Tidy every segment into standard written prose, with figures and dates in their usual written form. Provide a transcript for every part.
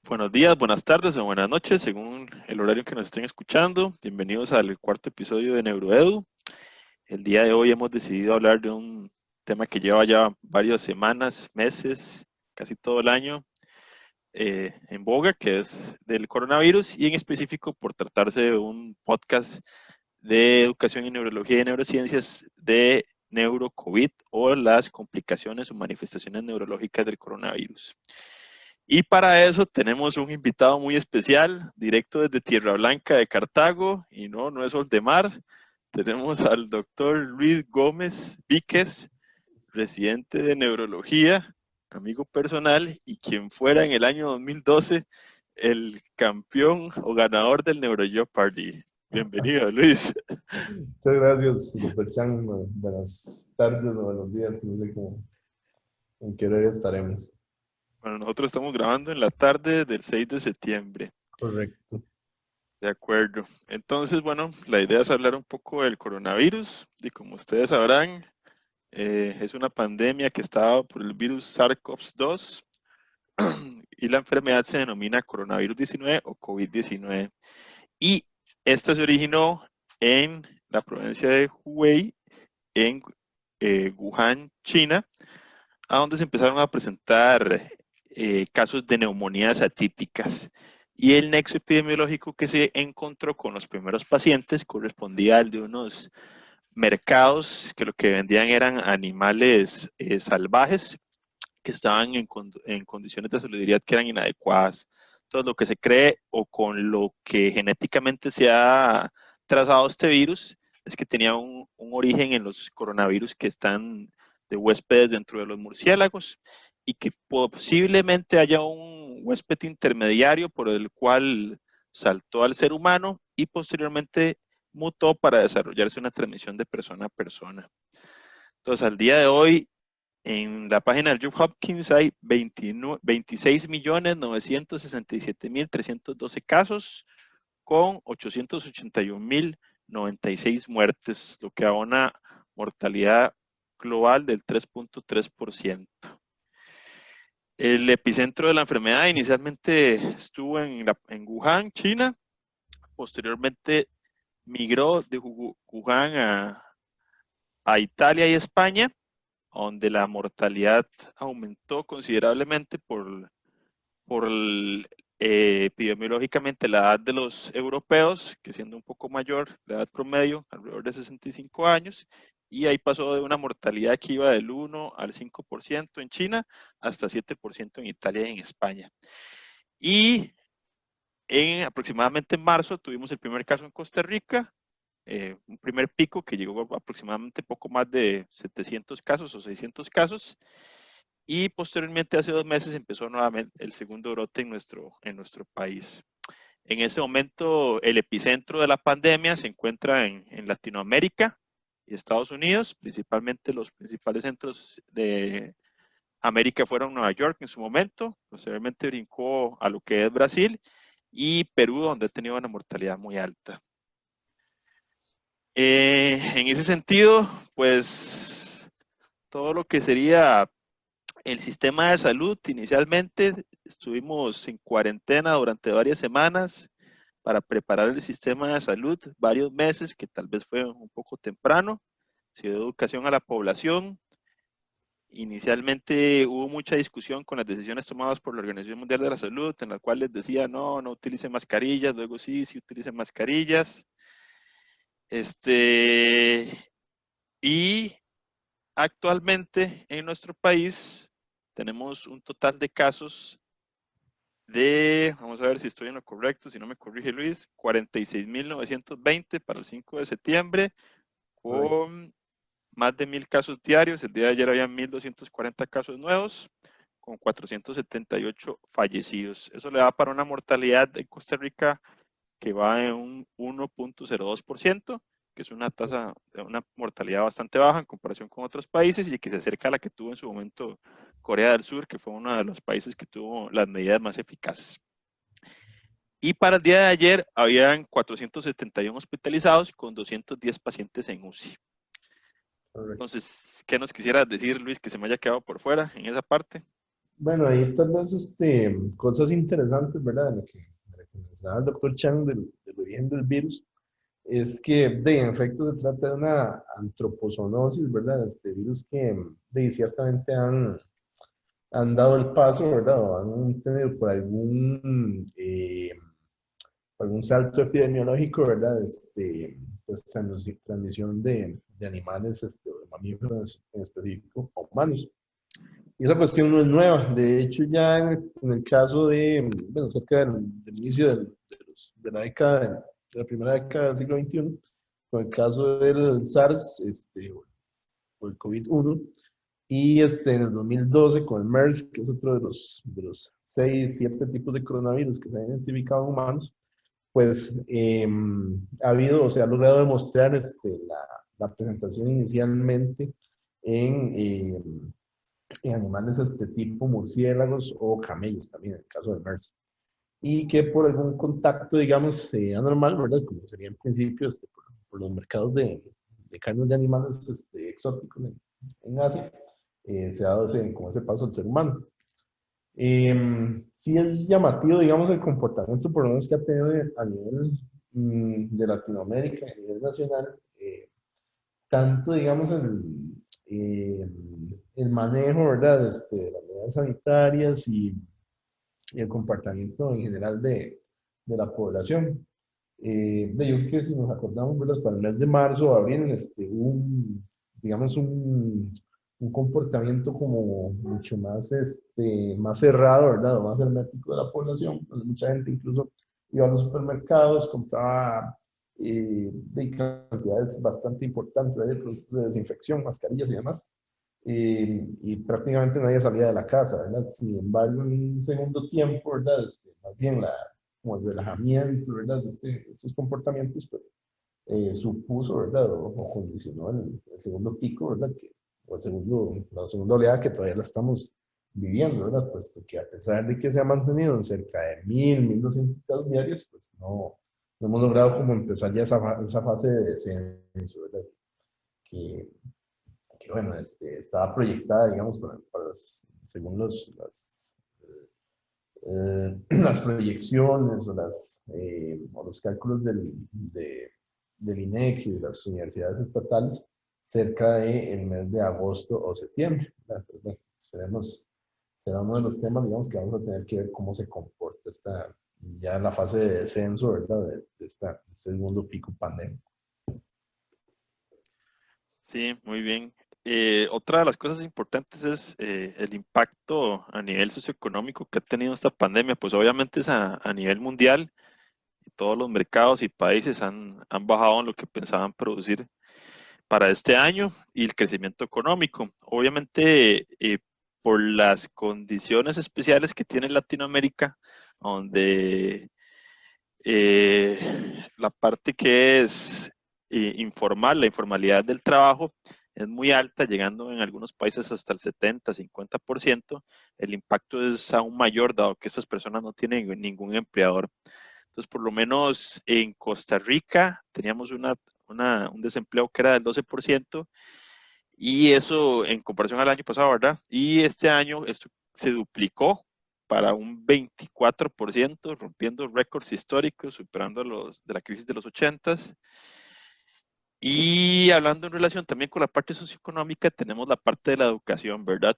Buenos días, buenas tardes o buenas noches, según el horario que nos estén escuchando. Bienvenidos al cuarto episodio de Neuroedu. El día de hoy hemos decidido hablar de un tema que lleva ya varias semanas, meses, casi todo el año en boga, que es del coronavirus y en específico por tratarse de un podcast de educación en neurología y neurociencias de neurocovid o las complicaciones o manifestaciones neurológicas del coronavirus. Y para eso tenemos un invitado muy especial, directo desde Tierra Blanca de Cartago, y no es Oldemar. Tenemos al doctor Luis Gómez Víquez, residente de neurología, amigo personal, y quien fuera en el año 2012 el campeón o ganador del NeuroJeopardy. Bienvenido, Luis. Muchas gracias, doctor Chan. Buenas tardes o buenos días, no sé en qué hora estaremos. Bueno, nosotros estamos grabando en la tarde del 6 de septiembre. Correcto. De acuerdo. Entonces, bueno, la idea es hablar un poco del coronavirus y como ustedes sabrán, es una pandemia que está dada por el virus SARS-CoV-2 y la enfermedad se denomina coronavirus 19 o COVID-19. Y esta se originó en la provincia de Hubei, en Wuhan, China, a donde se empezaron a presentar casos de neumonías atípicas. Y el nexo epidemiológico que se encontró con los primeros pacientes correspondía al de unos mercados que lo que vendían eran animales salvajes que estaban en condiciones de salubridad que eran inadecuadas. Entonces, lo que se cree o con lo que genéticamente se ha trazado este virus es que tenía un origen en los coronavirus que están de huéspedes dentro de los murciélagos y que posiblemente haya un huésped intermediario por el cual saltó al ser humano y posteriormente mutó para desarrollarse una transmisión de persona a persona. Entonces, al día de hoy, en la página del Johns Hopkins hay 26.967.312 casos con 881.096 muertes, lo que da una mortalidad global del 3.3%. El epicentro de la enfermedad inicialmente estuvo en Wuhan, China. Posteriormente migró de Wuhan a Italia y España, donde la mortalidad aumentó considerablemente por epidemiológicamente la edad de los europeos, que siendo un poco mayor, la edad promedio, alrededor de 65 años, y ahí pasó de una mortalidad que iba del 1 al 5% en China hasta 7% en Italia y en España. Y en aproximadamente en marzo tuvimos el primer caso en Costa Rica, un primer pico que llegó a aproximadamente poco más de 700 casos o 600 casos, y posteriormente hace 2 meses empezó nuevamente el segundo brote en nuestro país. En ese momento el epicentro de la pandemia se encuentra en Latinoamérica y Estados Unidos, principalmente los principales centros de América fueron Nueva York en su momento, posteriormente brincó a lo que es Brasil y Perú, donde ha tenido una mortalidad muy alta. En ese sentido, pues todo lo que sería el sistema de salud, inicialmente estuvimos en cuarentena durante varias semanas para preparar el sistema de salud, varios meses, que tal vez fue un poco temprano. Se dio educación a la población. Inicialmente hubo mucha discusión con las decisiones tomadas por la Organización Mundial de la Salud, en la cual les decía, no utilicen mascarillas, luego sí utilicen mascarillas. Y actualmente en nuestro país tenemos un total de casos vamos a ver si estoy en lo correcto, si no me corrige Luis, 46.920 para el 5 de septiembre, Correcto. con más de 1.000 casos diarios. El día de ayer había 1.240 casos nuevos, con 478 fallecidos. Eso le da para una mortalidad en Costa Rica que va en un 1.02%, que es una tasa de una mortalidad bastante baja en comparación con otros países y que se acerca a la que tuvo en su momento Corea del Sur, que fue uno de los países que tuvo las medidas más eficaces. Y para el día de ayer habían 471 hospitalizados con 210 pacientes en UCI. Correcto. Entonces, ¿qué nos quisieras decir, Luis, que se me haya quedado por fuera en esa parte? Bueno, ahí tal vez cosas interesantes, ¿verdad? De lo que mencionaba el doctor Chang del origen del virus, es que en efecto se trata de una antropozoonosis, ¿verdad? Este virus que ciertamente han dado el paso, ¿verdad? O han tenido por algún salto epidemiológico, ¿verdad? Pues transmisión de animales, o de mamíferos en específico, a humanos. Y esa cuestión no es nueva. De hecho, ya en el caso bueno, cerca del inicio de la década, de la primera década del siglo XXI, con el caso del SARS, o el COVID-1, y en el 2012 con el MERS, que es otro de los 6, 7 tipos de coronavirus que se han identificado en humanos, pues ha habido, o sea, ha logrado demostrar la presentación inicialmente en, eh, en animales de este tipo, murciélagos o camellos también, en el caso del MERS. Y que por algún contacto, digamos, anormal, ¿verdad? Como sería en principio por los mercados de carnes de animales exóticos en Asia, se ha dado como ese paso al ser humano. Sí es llamativo, digamos, el comportamiento por lo menos que ha tenido a nivel de Latinoamérica, a nivel nacional, tanto, digamos, eh, el manejo, ¿verdad?, de las medidas sanitarias y el comportamiento en general de la población. Yo creo que si nos acordamos, ¿verdad?, para el mes de marzo o abril, digamos, un comportamiento como mucho más cerrado, ¿verdad?, o más hermético de la población. Pues mucha gente incluso iba a los supermercados, compraba de cantidades bastante importantes de productos de desinfección, mascarillas y demás. Y prácticamente nadie salía de la casa, ¿verdad? Sin embargo, en un segundo tiempo, ¿verdad? Más bien como el relajamiento, ¿verdad? Estos comportamientos, pues, supuso, ¿verdad? O condicionó el segundo pico, ¿verdad? O la segunda oleada que todavía la estamos viviendo, ¿verdad? Puesto que a pesar de que se ha mantenido en cerca de 1.200 casos diarios, pues no hemos logrado como empezar ya esa fase de descenso, ¿verdad? Que, que bueno, estaba proyectada, digamos, según las proyecciones o los cálculos del INEC y de las universidades estatales cerca del mes de agosto o septiembre. Entonces, bueno, esperemos, será uno de los temas, digamos, que vamos a tener que ver cómo se comporta ya la fase de descenso, ¿verdad? De este segundo pico pandémico. Sí, muy bien. Otra de las cosas importantes es el impacto a nivel socioeconómico que ha tenido esta pandemia. Pues obviamente es a nivel mundial y todos los mercados y países han bajado en lo que pensaban producir para este año y el crecimiento económico. Obviamente, por las condiciones especiales que tiene Latinoamérica, donde la parte que es informal, la informalidad del trabajo, es muy alta, llegando en algunos países hasta el 70-50%. El impacto es aún mayor, dado que estas personas no tienen ningún empleador. Entonces, por lo menos en Costa Rica teníamos un desempleo que era del 12%, y eso en comparación al año pasado, ¿verdad? Y este año esto se duplicó para un 24%, rompiendo récords históricos, superando los de la crisis de los 80s. Y hablando en relación también con la parte socioeconómica, tenemos la parte de la educación, ¿verdad?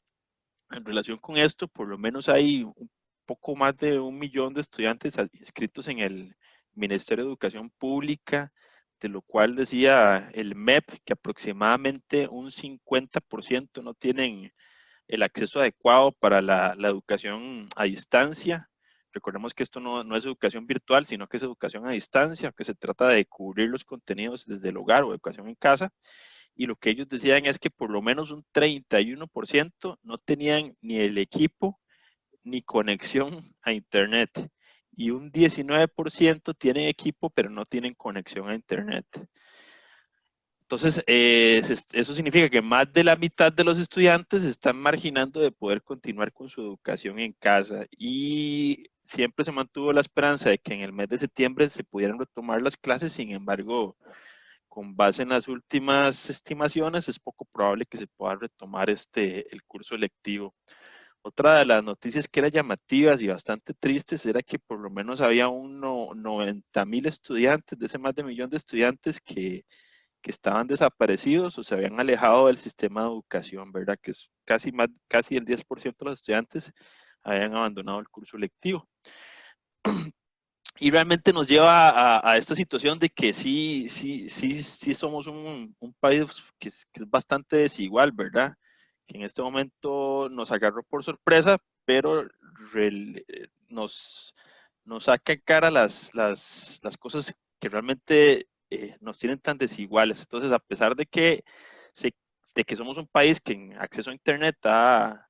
En relación con esto, por lo menos hay un poco más de 1 millón de estudiantes inscritos en el Ministerio de Educación Pública, de lo cual decía el MEP que aproximadamente un 50% no tienen el acceso adecuado para la educación a distancia. Recordemos que esto no es educación virtual, sino que es educación a distancia, que se trata de cubrir los contenidos desde el hogar o educación en casa. Y lo que ellos decían es que por lo menos un 31% no tenían ni el equipo ni conexión a Internet. Y un 19% tienen equipo, pero no tienen conexión a Internet. Entonces, eso significa que más de la mitad de los estudiantes se están marginando de poder continuar con su educación en casa, y siempre se mantuvo la esperanza de que en el mes de septiembre se pudieran retomar las clases. Sin embargo, con base en las últimas estimaciones, es poco probable que se pueda retomar el curso lectivo. Otra de las noticias que eran llamativas y bastante tristes era que por lo menos había 90.000 estudiantes, de ese más de 1 millón de estudiantes que estaban desaparecidos o se habían alejado del sistema de educación, ¿verdad? Que es casi el 10% de los estudiantes habían abandonado el curso lectivo. Y realmente nos lleva a esta situación de que sí somos un país que es bastante desigual, ¿verdad? Que en este momento nos agarró por sorpresa, pero nos, nos saca en cara las cosas que realmente nos tienen tan desiguales. Entonces, a pesar se, de que somos un país que en acceso a Internet ha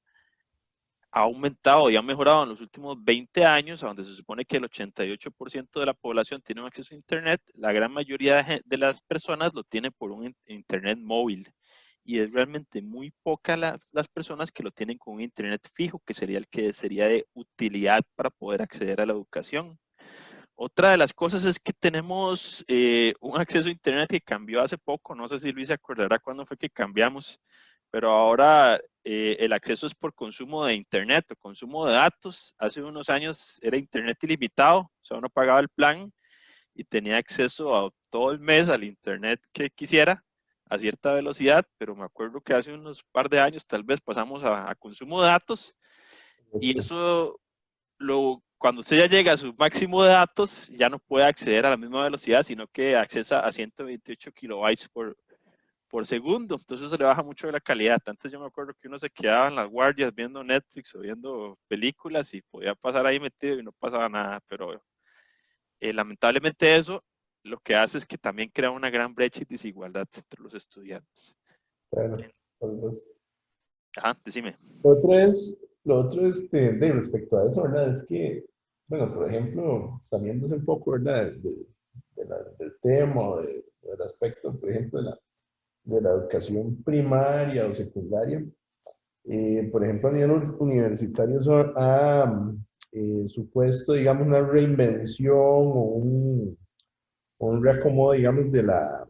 aumentado y ha mejorado en los últimos 20 años, a donde se supone que el 88% de la población tiene un acceso a Internet, la gran mayoría de las personas lo tiene por un Internet móvil. Y es realmente muy poca las personas que lo tienen con un Internet fijo, que sería el que sería de utilidad para poder acceder a la educación. Otra de las cosas es que tenemos un acceso a Internet que cambió hace poco. No sé si Luis se acordará cuándo fue que cambiamos, pero ahora el acceso es por consumo de Internet o consumo de datos. Hace unos años era Internet ilimitado, o sea, uno pagaba el plan y tenía acceso a todo el mes al Internet que quisiera a cierta velocidad, pero me acuerdo que hace unos par de años tal vez pasamos a consumo de datos y eso cuando usted ya llega a su máximo de datos, ya no puede acceder a la misma velocidad, sino que accesa a 128 kilobytes por segundo. Entonces eso le baja mucho de la calidad. Antes yo me acuerdo que uno se quedaba en las guardias viendo Netflix o viendo películas y podía pasar ahí metido y no pasaba nada. Pero lamentablemente eso lo que hace es que también crea una gran brecha y desigualdad entre los estudiantes. Claro, pues, Ajá, decime. lo otro es de respecto a eso, ¿verdad? Es que, bueno, por ejemplo, saliéndose un poco, ¿verdad? Del tema o del aspecto, por ejemplo, de la educación primaria o secundaria. Por ejemplo, a nivel universitario ha supuesto, digamos, una reinvención o un reacomodo, digamos, de la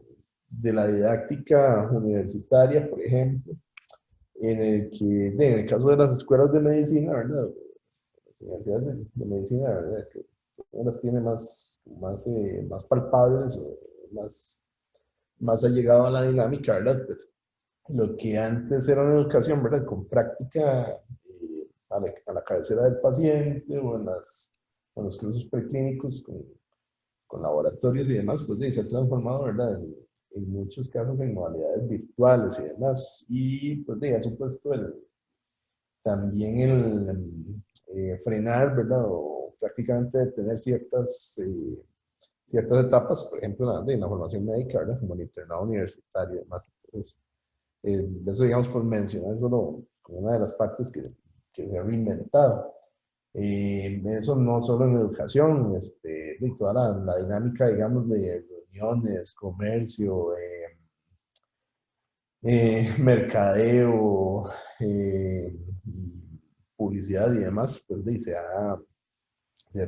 didáctica universitaria, por ejemplo, en el que, en el caso de las escuelas de medicina, ¿verdad? Las universidades de medicina, ¿verdad? Que uno las tiene más palpables o más allegado a la dinámica, ¿verdad? Pues lo que antes era una educación, ¿verdad? Con práctica a la cabecera del paciente o en los cursos preclínicos con laboratorios y demás, pues se ha transformado, ¿verdad? En muchos casos en modalidades virtuales y demás. Y pues ha supuesto también frenar, ¿verdad? O prácticamente detener ciertas etapas, por ejemplo, en la formación médica, ¿verdad? Como el internado universitario y demás. Entonces, eso, digamos, por mencionar solo como una de las partes que se ha reinventado. Eso no solo en educación, de toda la dinámica, digamos, de reuniones, comercio, mercadeo, publicidad y demás, pues se ha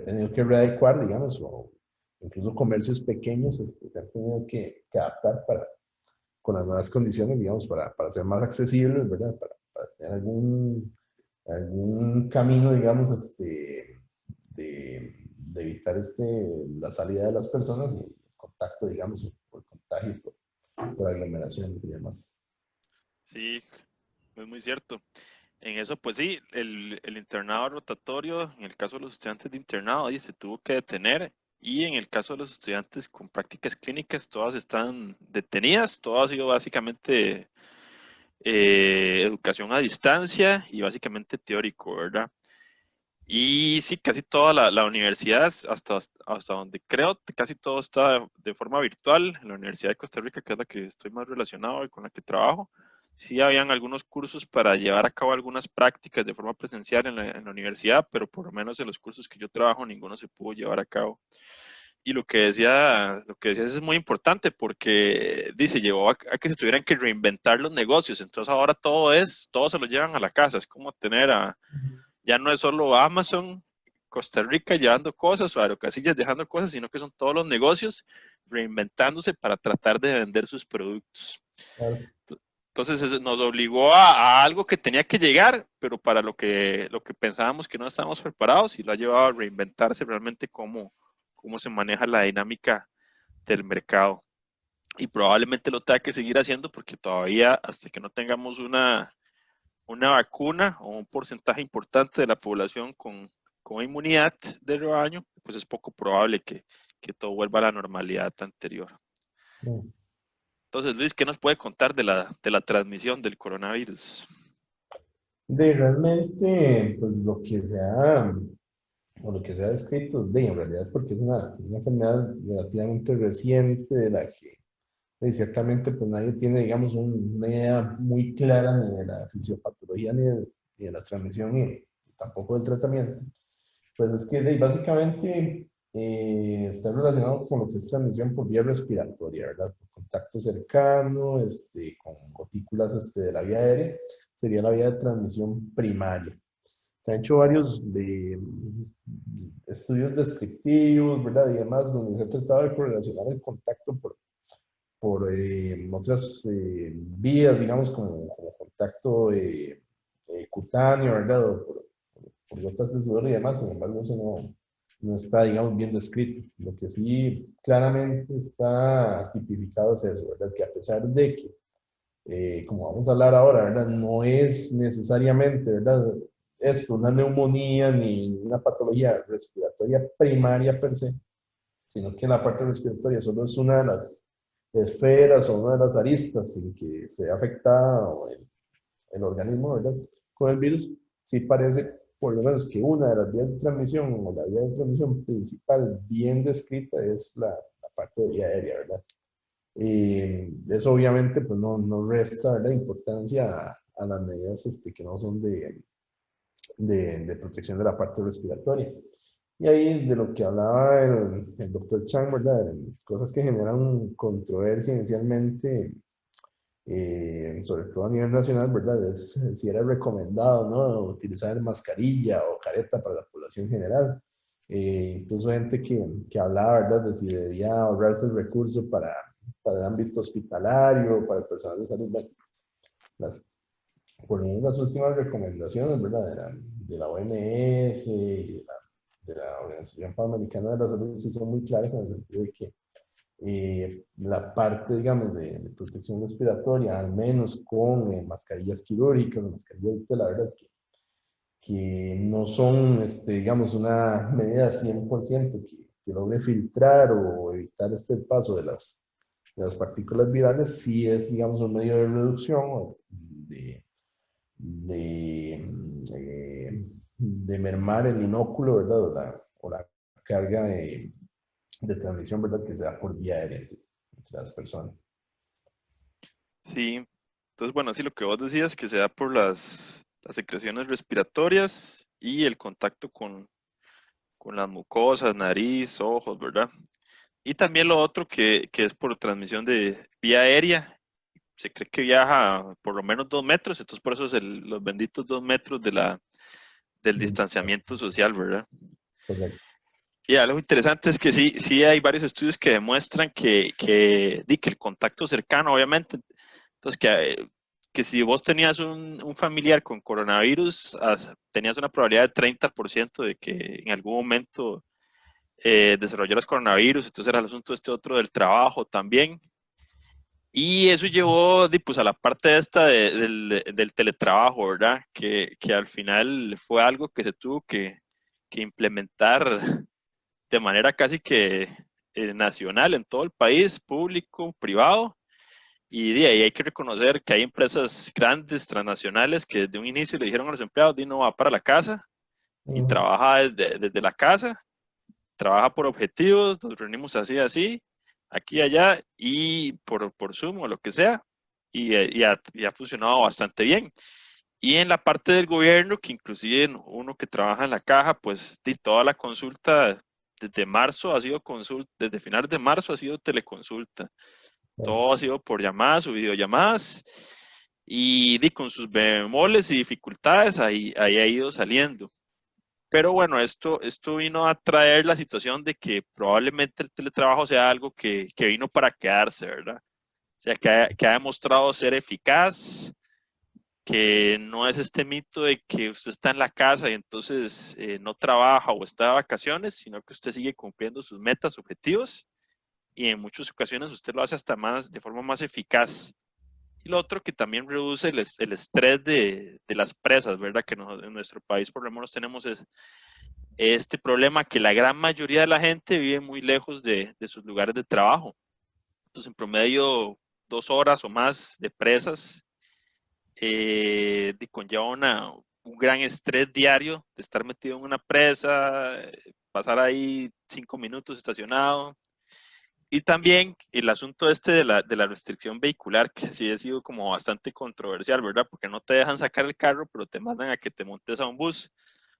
tenido que readecuar, digamos, o incluso comercios pequeños se han tenido que adaptar con las nuevas condiciones, digamos, para ser más accesibles, ¿verdad? Para tener algún camino, digamos, de evitar la salida de las personas y el contacto, digamos, por contagio, por aglomeraciones y demás. Sí, es muy cierto. En eso, pues sí, el internado rotatorio, en el caso de los estudiantes de internado, ahí se tuvo que detener y en el caso de los estudiantes con prácticas clínicas, todas están detenidas, todo ha sido básicamente educación a distancia y básicamente teórico, ¿verdad? Y sí, casi toda la universidad, hasta donde creo, casi todo está de forma virtual. En la Universidad de Costa Rica, que es la que estoy más relacionado y con la que trabajo, sí habían algunos cursos para llevar a cabo algunas prácticas de forma presencial en la universidad, pero por lo menos en los cursos que yo trabajo, ninguno se pudo llevar a cabo. Y lo que decías es muy importante porque dice, llevó a que se tuvieran que reinventar los negocios. Entonces ahora todo se lo llevan a la casa. Es como tener ya no es solo Amazon, Costa Rica llevando cosas o Aerocasillas dejando cosas, sino que son todos los negocios reinventándose para tratar de vender sus productos. Claro. Entonces nos obligó a algo que tenía que llegar, pero para lo que pensábamos que no estábamos preparados, y lo ha llevado a reinventarse realmente cómo se maneja la dinámica del mercado. Y probablemente lo tenga que seguir haciendo porque todavía hasta que no tengamos una vacuna o un porcentaje importante de la población con inmunidad de rebaño, pues es poco probable que todo vuelva a la normalidad anterior. Mm. Entonces, Luis, ¿qué nos puede contar de la transmisión del coronavirus? De realmente, pues o lo que se ha descrito, en realidad porque es una enfermedad relativamente reciente de la que ciertamente pues nadie tiene, digamos, una idea muy clara ni de la fisiopatología ni de la transmisión ni tampoco del tratamiento. Pues es que básicamente está relacionado con lo que es transmisión por vía respiratoria, ¿verdad? Por contacto cercano, con gotículas de la vía aérea, sería la vía de transmisión primaria. Se han hecho varios estudios descriptivos, ¿verdad? Y demás, donde se ha tratado de correlacionar el contacto por otras vías, digamos, como contacto cutáneo, ¿verdad? O por gotas de sudor y demás. Sin embargo, eso no está, digamos, bien descrito. Lo que sí claramente está tipificado es eso, ¿verdad? Que a pesar de que, como vamos a hablar ahora, ¿verdad? No es necesariamente, ¿verdad? Esto, una neumonía ni una patología respiratoria primaria per se, sino que en la parte respiratoria solo es una de las esferas o una de las aristas en que se ha afectado el organismo, ¿verdad? Con el virus, sí parece por lo menos que una de las vías de transmisión o la vía de transmisión principal bien descrita es la parte de vía aérea, ¿verdad? Eso obviamente pues no resta la importancia a las medidas que no son de protección de la parte respiratoria. Y ahí de lo que hablaba el doctor Chang, ¿verdad? Cosas que generan controversia inicialmente, sobre todo a nivel nacional, ¿verdad? Es si era recomendado, ¿no? Utilizar mascarilla o careta para la población general. Incluso gente que hablaba, ¿verdad? De si debía ahorrarse el recurso para el ámbito hospitalario, para el personal de salud. Bueno, las, por lo menos las últimas recomendaciones, ¿verdad? De la OMS y de la Organización Panamericana de la Salud sí son muy claras en el sentido de que la parte, digamos, de protección respiratoria, al menos con mascarillas quirúrgicas, mascarillas de la verdad, que no son, digamos, una medida 100% que logre filtrar o evitar el paso de las partículas virales, sí es, digamos, un medio de reducción de, de mermar el inóculo, ¿verdad? O la carga de transmisión, ¿verdad? Que se da por vía aérea entre las personas. Sí, entonces, bueno, sí, lo que vos decías que se da por las secreciones respiratorias y el contacto con las mucosas, nariz, ojos, ¿verdad? Y también lo otro que es por transmisión de vía aérea. Se cree que viaja por lo menos 2 metros, entonces por eso es los benditos 2 metros del distanciamiento social, ¿verdad? Correcto. Y algo interesante es que sí hay varios estudios que demuestran que el contacto cercano, obviamente, entonces que si vos tenías un familiar con coronavirus, tenías una probabilidad de 30% de que en algún momento desarrollaras coronavirus, entonces era el asunto este otro del trabajo también. Y eso llevó pues, a la parte esta del teletrabajo, ¿verdad? Que al final fue algo que se tuvo que implementar de manera casi que nacional en todo el país, público, privado. Y de ahí hay que reconocer que hay empresas grandes, transnacionales, que desde un inicio le dijeron a los empleados, no va para la casa y trabaja desde la casa, trabaja por objetivos, nos reunimos así, aquí y allá, y por Zoom o lo que sea, y ha funcionado bastante bien. Y en la parte del gobierno, que inclusive uno que trabaja en la caja, pues toda la consulta desde marzo ha sido consulta, desde finales de marzo ha sido teleconsulta. Todo ha sido por llamadas o videollamadas y con sus bemoles y dificultades ahí ha ido saliendo. Pero bueno, esto vino a traer la situación de que probablemente el teletrabajo sea algo que vino para quedarse, ¿verdad? O sea, que ha demostrado ser eficaz, que no es este mito de que usted está en la casa y entonces no trabaja o está de vacaciones, sino que usted sigue cumpliendo sus metas, objetivos, y en muchas ocasiones usted lo hace hasta más, de forma más eficaz. Y lo otro que también reduce el estrés de las presas, ¿verdad? Que en nuestro país por lo menos tenemos este problema que la gran mayoría de la gente vive muy lejos de sus lugares de trabajo. Entonces, en promedio, 2 horas o más de presas conlleva un gran estrés diario de estar metido en una presa, pasar ahí 5 minutos estacionado. Y también el asunto este de la restricción vehicular, que sí ha sido como bastante controversial, ¿verdad? Porque no te dejan sacar el carro, pero te mandan a que te montes a un bus,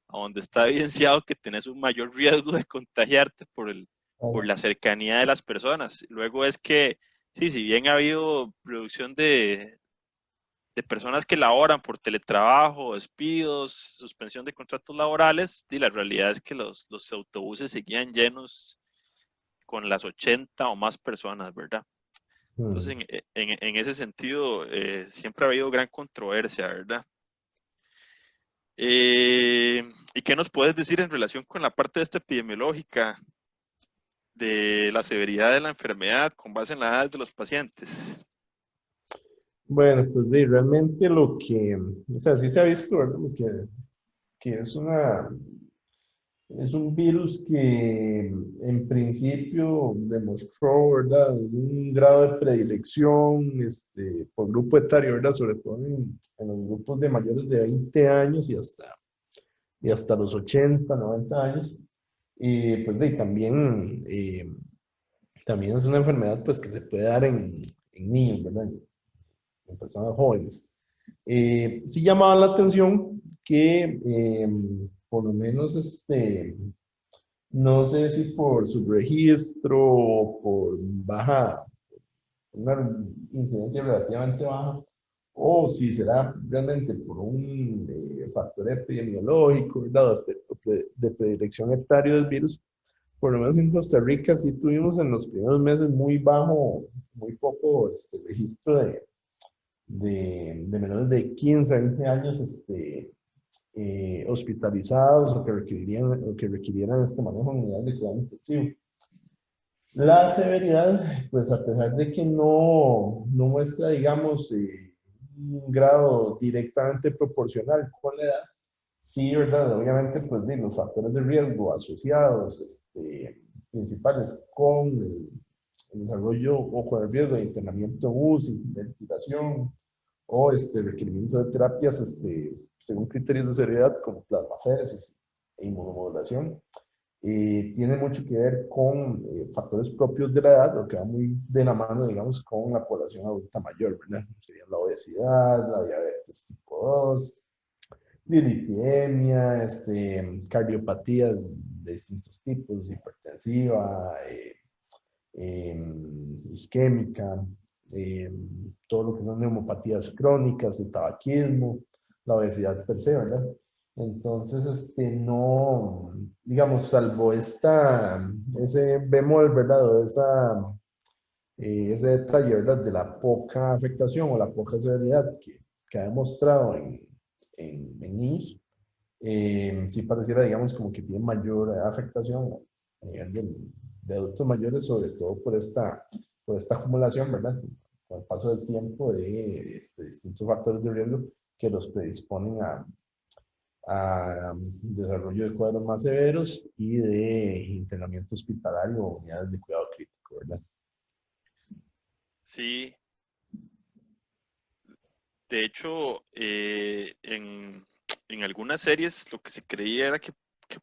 a donde está evidenciado que tenés un mayor riesgo de contagiarte por la cercanía de las personas. Luego es que, sí, si bien ha habido producción de personas que laboran por teletrabajo, despidos, suspensión de contratos laborales, y la realidad es que los autobuses seguían llenos con las 80 o más personas, ¿verdad? Entonces, en ese sentido, siempre ha habido gran controversia, ¿verdad? ¿Y qué nos puedes decir en relación con la parte de esta epidemiológica, de la severidad de la enfermedad con base en la edad de los pacientes? Bueno, pues realmente lo que, o sea, sí se ha visto, ¿verdad? Pues que es un virus que en principio demostró, ¿verdad? Un grado de predilección por grupo etario, ¿verdad? Sobre todo en los grupos de mayores de 20 años y hasta los 80, 90 años. Y pues también es una enfermedad pues, que se puede dar en niños, ¿verdad? En personas jóvenes. Sí llamaba la atención que por lo menos no sé si por subregistro o por una incidencia relativamente baja, o si será realmente por un factor epidemiológico, ¿verdad? De predilección etaria del virus. Por lo menos en Costa Rica sí tuvimos en los primeros meses muy poco registro de menores de 15 a 20 años hospitalizados o que requirieran este manejo en unidades de cuidado intensivo. La severidad, pues a pesar de que no muestra, digamos, un grado directamente proporcional con la edad, sí, ¿verdad? Obviamente, pues los factores de riesgo asociados principales con el desarrollo o con el riesgo de internamiento en UCI, ventilación o requerimiento de terapias según criterios de severidad como plasmaféresis e inmunomodulación, tiene mucho que ver con factores propios de la edad, lo que va muy de la mano, digamos, con la población adulta mayor, ¿verdad? Sería la obesidad, la diabetes tipo 2, dislipidemia, cardiopatías de distintos tipos, hipertensiva, isquémica, todo lo que son neumopatías crónicas, el tabaquismo, la obesidad per se, ¿verdad? Entonces, no, digamos, salvo ese bemol, ¿verdad? O ese detalle, ¿verdad? De la poca afectación o la poca severidad que ha demostrado en niños, sí pareciera, digamos, como que tiene mayor afectación a nivel de adultos mayores, sobre todo por esta acumulación, ¿verdad? Con el paso del tiempo de distintos factores de riesgo que los predisponen a desarrollo de cuadros más severos y de internamiento hospitalario o unidades de cuidado crítico, ¿verdad? Sí, de hecho, en algunas series lo que se creía era que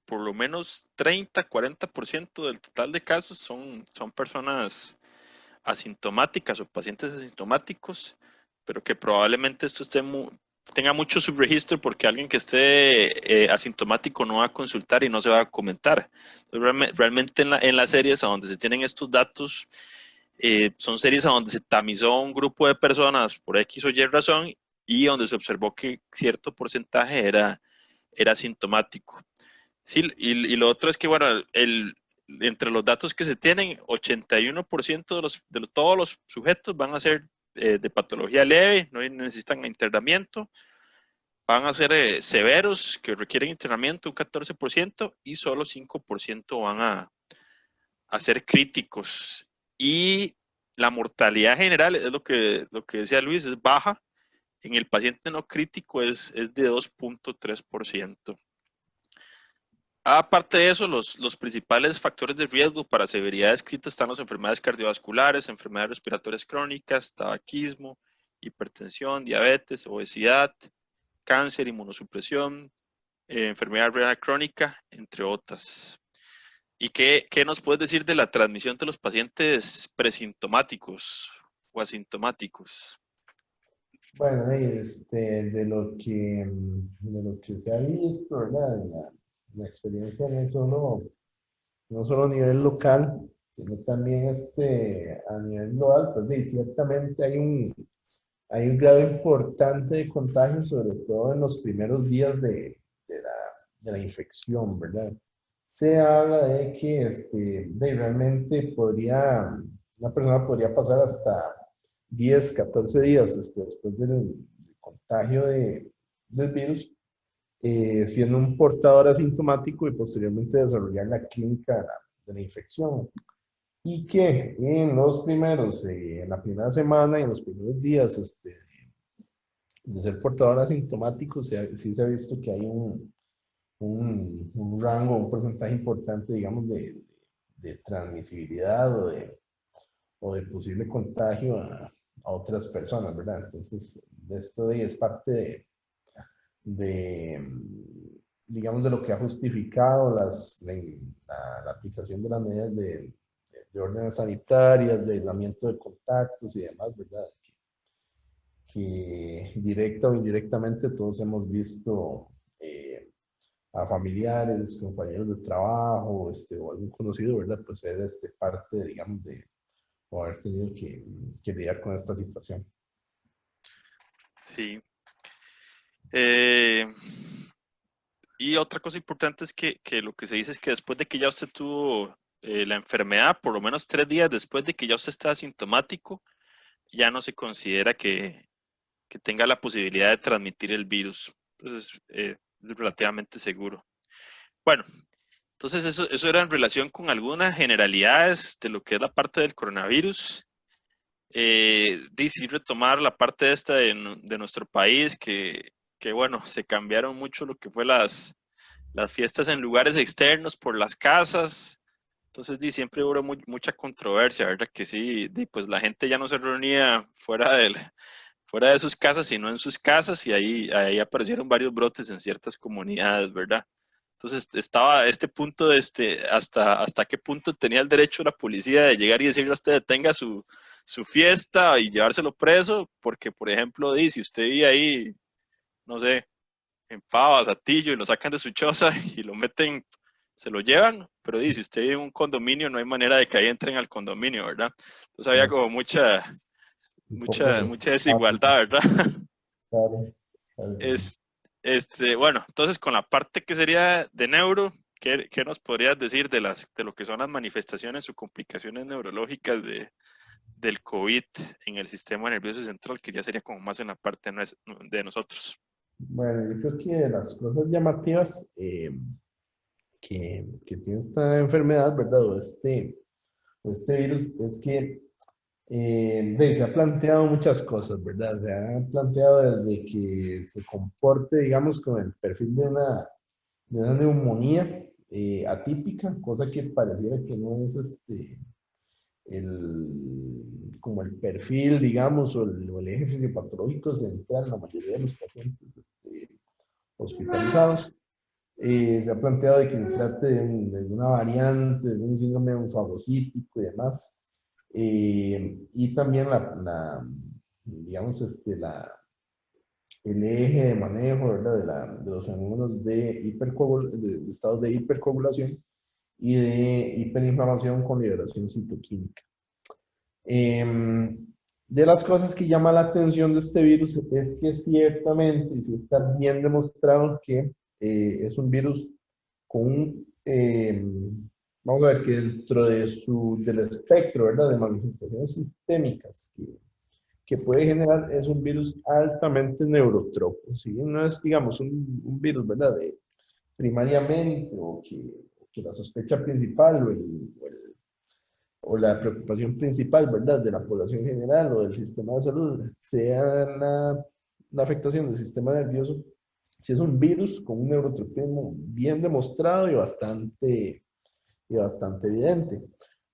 por lo menos 30-40% del total de casos son personas asintomáticas o pacientes asintomáticos, pero que probablemente esto tenga mucho subregistro porque alguien que esté asintomático no va a consultar y no se va a comentar. Entonces, realmente en las series a donde se tienen estos datos, son series a donde se tamizó un grupo de personas por X o Y razón y donde se observó que cierto porcentaje era asintomático. Sí, y lo otro es que, bueno, entre los datos que se tienen, 81% de todos los sujetos van a ser de patología leve, no necesitan internamiento, van a ser severos, que requieren internamiento, un 14%, y solo 5% van a ser críticos. Y la mortalidad general, es lo que decía Luis, es baja. En el paciente no crítico es de 2.3%. Aparte de eso, los principales factores de riesgo para severidad descritos están las enfermedades cardiovasculares, enfermedades respiratorias crónicas, tabaquismo, hipertensión, diabetes, obesidad, cáncer, inmunosupresión, enfermedad renal crónica, entre otras. ¿Y qué nos puedes decir de la transmisión de los pacientes presintomáticos o asintomáticos? Bueno, de lo que se ha visto, ¿verdad? La experiencia no solo a nivel local, sino también a nivel global, pues sí, ciertamente hay un grado importante de contagio, sobre todo en los primeros días de la, de la infección, ¿verdad? Se habla de que realmente una persona podría pasar hasta 10, 14 días después del contagio del virus, siendo un portador asintomático y posteriormente desarrollar la clínica de la infección. Y que en la primera semana y en los primeros días de ser portador asintomático, sí se ha visto que hay un rango, un porcentaje importante, digamos, de transmisibilidad o de posible contagio a otras personas, ¿verdad? Entonces, esto es parte de, digamos, de lo que ha justificado la aplicación de las medidas de órdenes sanitarias, de aislamiento de contactos y demás, ¿verdad? Que directa o indirectamente todos hemos visto a familiares, compañeros de trabajo, o algún conocido, ¿verdad? Pues ser parte, digamos, o haber tenido que lidiar con esta situación. Sí. Eh, y otra cosa importante es que lo que se dice es que después de que ya usted tuvo la enfermedad, por lo menos 3 días después de que ya usted está asintomático, ya no se considera que tenga la posibilidad de transmitir el virus. Entonces, es relativamente seguro. Bueno, entonces eso era en relación con algunas generalidades de lo que es la parte del coronavirus. Sí, retomar la parte esta de nuestro país, que bueno, se cambiaron mucho lo que fue las fiestas en lugares externos por las casas. Entonces, siempre hubo mucha controversia, ¿verdad? Que sí, pues la gente ya no se reunía fuera de sus casas, sino en sus casas, y ahí aparecieron varios brotes en ciertas comunidades, ¿verdad? Entonces estaba este punto, hasta qué punto tenía el derecho la policía de llegar y decirle a usted, tenga su fiesta y llevárselo preso, porque, por ejemplo, si usted vive ahí, no sé, en Pava, Satillo, y lo sacan de su choza y lo meten, se lo llevan, pero si usted vive en un condominio, no hay manera de que ahí entren al condominio, ¿verdad? Entonces había como Un poco de... mucha desigualdad, ¿verdad? Claro, claro. Es, bueno, entonces con la parte que sería de neuro, ¿qué nos podrías decir de lo que son las manifestaciones o complicaciones neurológicas del COVID en el sistema nervioso central, que ya sería como más en la parte de nosotros? Bueno, yo creo que de las cosas llamativas que tiene esta enfermedad, ¿verdad? O este virus, es que se ha planteado muchas cosas, ¿verdad? Se ha planteado desde que se comporte, digamos, con el perfil de una neumonía atípica, cosa que pareciera que no es como el perfil, digamos, o el eje fisiopatológico central en la mayoría de los pacientes hospitalizados. Se ha planteado de que se trate de una variante, de un síndrome enfagocítico y demás. Y también digamos, el eje de manejo, ¿verdad? De los fenómenos de estados de hipercoagulación y de hiperinflamación con liberación citoquímica. De las cosas que llama la atención de este virus es que ciertamente, y sí está bien demostrado que es un virus con vamos a ver que dentro del espectro, ¿verdad?, de manifestaciones sistémicas que puede generar es un virus altamente neurotrópico, ¿sí? No es, digamos, un virus, ¿verdad?, primariamente que la sospecha principal o la preocupación principal, ¿verdad?, de la población en general o del sistema de salud sea la afectación del sistema nervioso. Si es un virus con un neurotropismo bien demostrado y bastante evidente.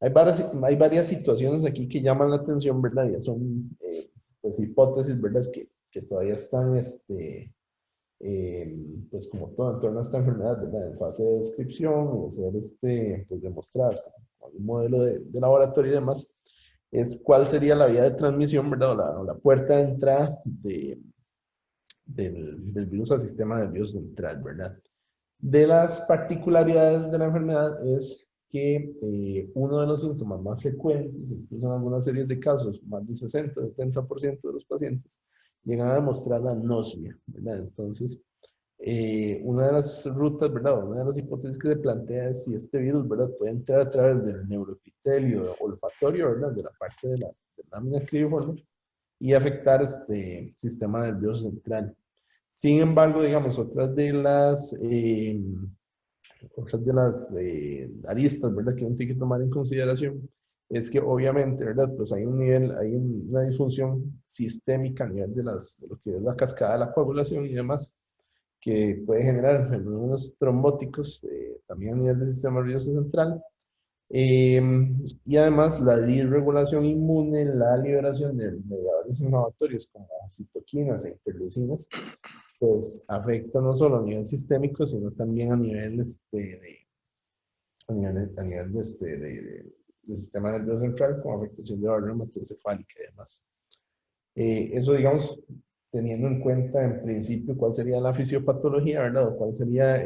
Hay varias situaciones aquí que llaman la atención, ¿verdad? Ya son pues hipótesis, ¿verdad? Que todavía están, pues como todo en torno a esta enfermedad, ¿verdad? En fase de descripción y de ser pues demostradas como un modelo de laboratorio y demás, es cuál sería la vía de transmisión, ¿verdad? O la puerta de entrada del virus al sistema nervioso central, ¿verdad? De las particularidades de la enfermedad es que uno de los síntomas más frecuentes, incluso en algunas series de casos, más del 60-70% de los pacientes, llegan a demostrar la anosmia, ¿verdad? Entonces, una de las rutas, ¿verdad? Una de las hipótesis que se plantea es si este virus, ¿verdad?, puede entrar a través del neuroepitelio olfatorio, ¿verdad?, de la parte de la lámina cribriforme y afectar este sistema nervioso central. Sin embargo, digamos, otras de las aristas, ¿verdad?, que uno tiene que tomar en consideración es que obviamente, ¿verdad?, pues hay una disfunción sistémica a nivel de lo que es la cascada de la coagulación y demás, que puede generar fenómenos trombóticos también a nivel del sistema nervioso central. Y además la disregulación inmune, la liberación de mediadores inflamatorios como citoquinas e interleucinas, pues afecta no solo a nivel sistémico, sino también del sistema nervioso central, con afectación de la barrera hematoencefálica y demás. Eso, digamos, teniendo en cuenta en principio cuál sería la fisiopatología, ¿verdad? O cuál sería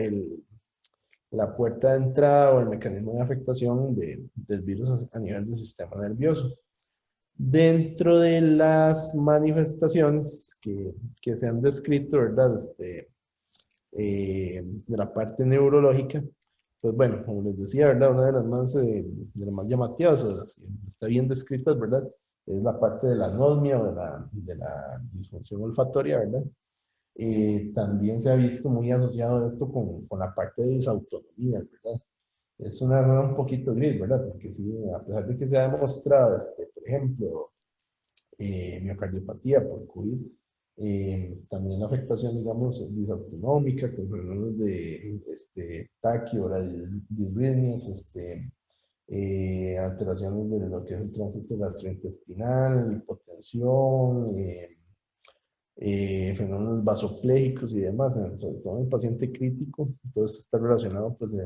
la puerta de entrada o el mecanismo de afectación del virus a nivel del sistema nervioso. Dentro de las manifestaciones que se han descrito, ¿verdad?, de la parte neurológica, pues bueno, como les decía, ¿verdad?, una de las más llamativas o de las que está bien descritas, ¿verdad?, es la parte de la anosmia o de la disfunción olfatoria, ¿verdad? También se ha visto muy asociado esto con la parte de disautonomía, ¿verdad? Es una zona un poquito gris, ¿verdad? Porque sí, a pesar de que se ha demostrado, por ejemplo, miocardiopatía por COVID, también la afectación, digamos, disautonómica, con fenómenos de taquio, disritmias, alteraciones de lo que es el tránsito gastrointestinal, hipotensión, fenómenos vasopléjicos y demás, sobre todo en el paciente crítico. Entonces está relacionado pues,